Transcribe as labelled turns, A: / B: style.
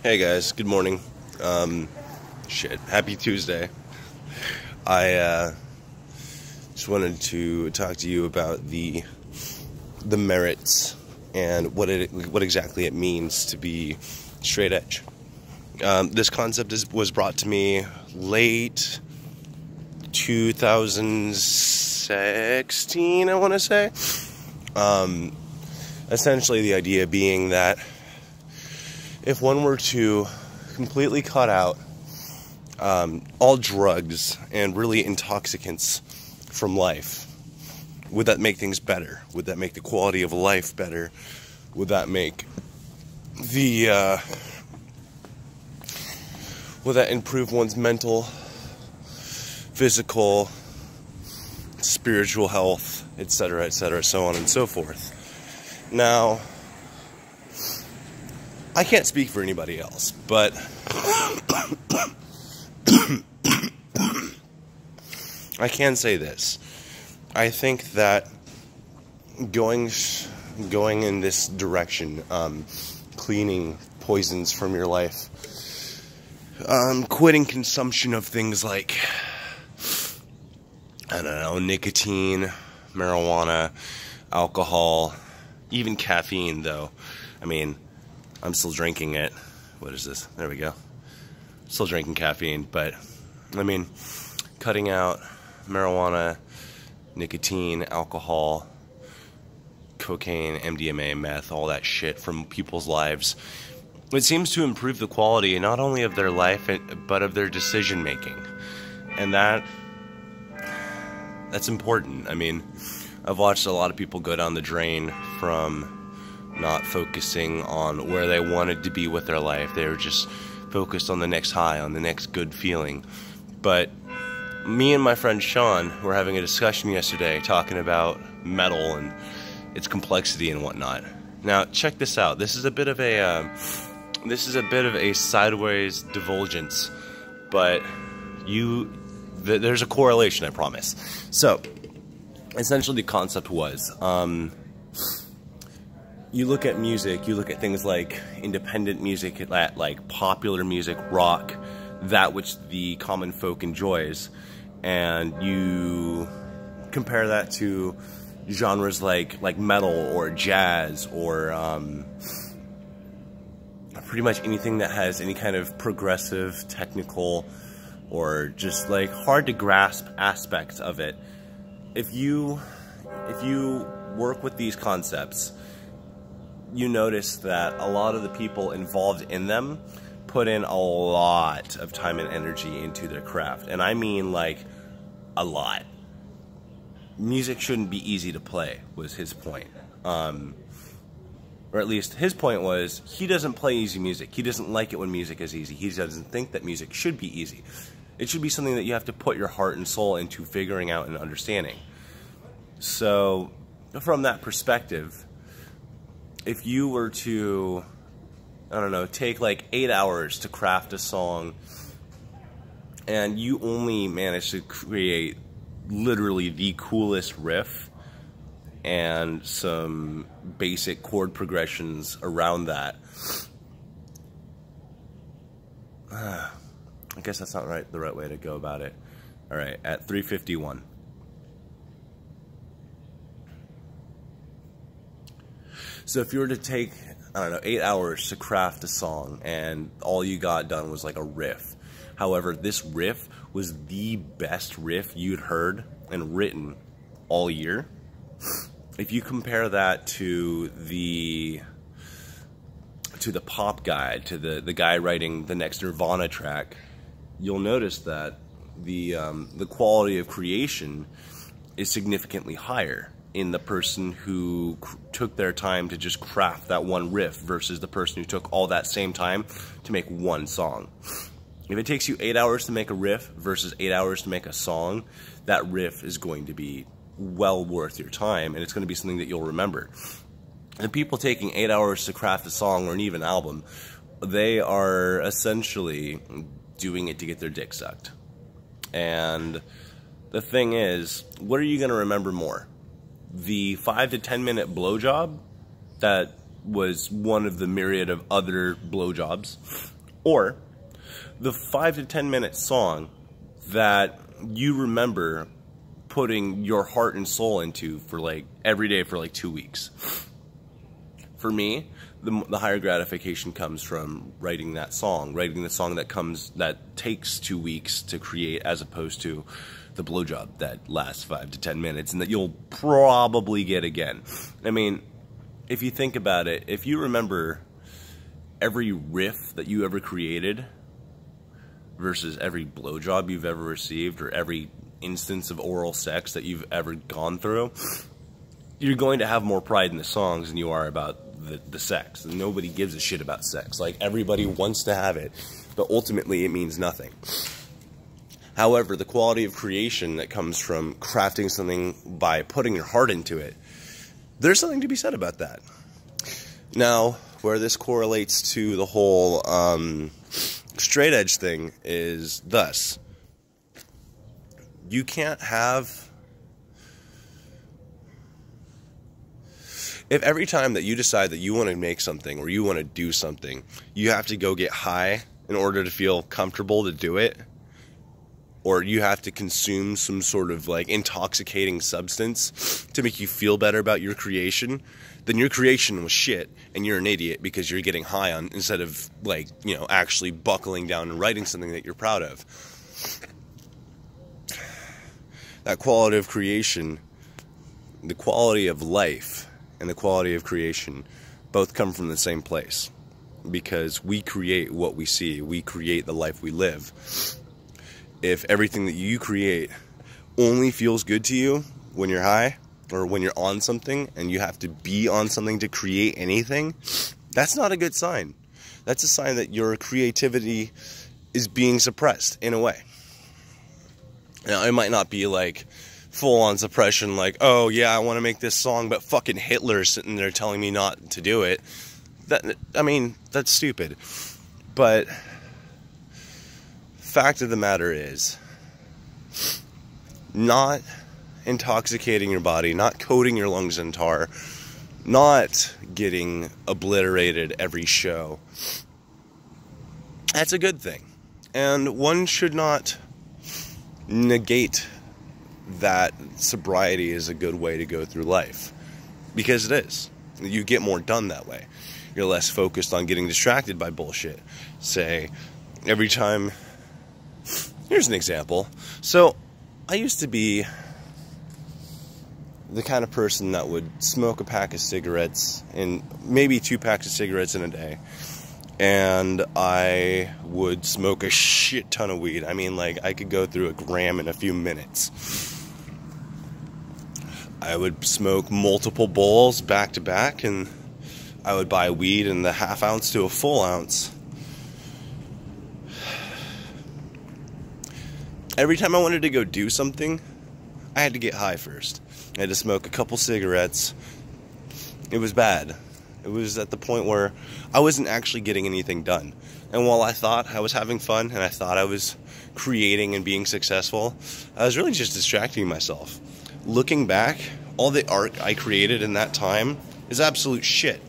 A: Hey guys, good morning. Happy Tuesday. I just wanted to talk to you about the merits and what exactly it means to be straight edge. This concept was brought to me late 2016, I want to say. Essentially, the idea being that if one were to completely cut out all drugs and really intoxicants from life, would that make things better? Would that make the quality of life better? Would that make would that improve one's mental, physical, spiritual health, etc., so on and so forth? Now, I can't speak for anybody else, but I can say this. I think that going in this direction, cleaning poisons from your life, quitting consumption of things like, I don't know, nicotine, marijuana, alcohol, even caffeine, though. I mean, I'm still drinking it. What is this? There we go. Still drinking caffeine, but I mean, cutting out marijuana, nicotine, alcohol, cocaine, MDMA, meth, all that shit from people's lives, it seems to improve the quality not only of their life, but of their decision making. And that's important. I mean, I've watched a lot of people go down the drain from not focusing on where they wanted to be with their life. They were just focused on the next high, on the next good feeling. But me and my friend Sean were having a discussion yesterday talking about metal and its complexity and whatnot. Now, check this out. This is a bit of a sideways divulgence, but there's a correlation, I promise. So, essentially, the concept was, you look at music, you look at things like independent music, like popular music, rock, that which the common folk enjoys, and you compare that to genres like metal or jazz or pretty much anything that has any kind of progressive, technical, or just like hard to grasp aspects of it. If you work with these concepts, you notice that a lot of the people involved in them put in a lot of time and energy into their craft. And I mean, like, a lot. Music shouldn't be easy to play, was his point. Or at least his point was, he doesn't play easy music. He doesn't like it when music is easy. He doesn't think that music should be easy. It should be something that you have to put your heart and soul into figuring out and understanding. So, from that perspective, if you were to, I don't know, take like 8 hours to craft a song, and you only manage to create literally the coolest riff and some basic chord progressions around that, I guess that's not the right way to go about it. All right, at 3:51. So if you were to take, I don't know, 8 hours to craft a song and all you got done was like a riff. However, this riff was the best riff you'd heard and written all year. If you compare that to the pop guy, to the guy writing the next Nirvana track, you'll notice that the quality of creation is significantly higher in the person who took their time to just craft that one riff versus the person who took all that same time to make one song. If it takes you 8 hours to make a riff versus 8 hours to make a song, that riff is going to be well worth your time, and it's going to be something that you'll remember. The people taking 8 hours to craft a song or an even album, they are essentially doing it to get their dick sucked. And the thing is, what are you going to remember more? The 5 to 10 minute blowjob that was one of the myriad of other blowjobs, or the 5 to 10 minute song that you remember putting your heart and soul into for like every day for like 2 weeks. For me, the higher gratification comes from writing that song, writing the song that takes 2 weeks to create, as opposed to the blowjob that lasts 5 to 10 minutes and that you'll probably get again. I mean, if you think about it, if you remember every riff that you ever created versus every blowjob you've ever received or every instance of oral sex that you've ever gone through, you're going to have more pride in the songs than you are about the sex. And nobody gives a shit about sex. Like, everybody wants to have it, but ultimately it means nothing. However, the quality of creation that comes from crafting something by putting your heart into it, there's something to be said about that. Now, where this correlates to the whole straight edge thing is thus: you can't have... If every time that you decide that you want to make something or you want to do something, you have to go get high in order to feel comfortable to do it, or you have to consume some sort of like intoxicating substance to make you feel better about your creation, then your creation was shit and you're an idiot because you're getting high on instead of, like, you know, actually buckling down and writing something that you're proud of. That quality of creation, the quality of life, and the quality of creation both come from the same place, because we create what we see. We create the life we live. If everything that you create only feels good to you when you're high or when you're on something and you have to be on something to create anything, that's not a good sign. That's a sign that your creativity is being suppressed in a way. Now, it might not be like full-on suppression, like, oh yeah, I want to make this song, but fucking Hitler's sitting there telling me not to do it. I mean, that's stupid. But fact of the matter is, not intoxicating your body, not coating your lungs in tar, not getting obliterated every show, that's a good thing. And one should not negate that sobriety is a good way to go through life, because it is. You get more done that way. You're less focused on getting distracted by bullshit. Say, every time... Here's an example. So, I used to be the kind of person that would smoke a pack of cigarettes, and maybe 2 packs of cigarettes in a day. And I would smoke a shit ton of weed. I mean, like, I could go through a gram in a few minutes. I would smoke multiple bowls back to back, and I would buy weed in the ½ ounce to a full ounce. Every time I wanted to go do something, I had to get high first. I had to smoke a couple cigarettes. It was bad. It was at the point where I wasn't actually getting anything done. And while I thought I was having fun and I thought I was creating and being successful, I was really just distracting myself. Looking back, all the art I created in that time is absolute shit.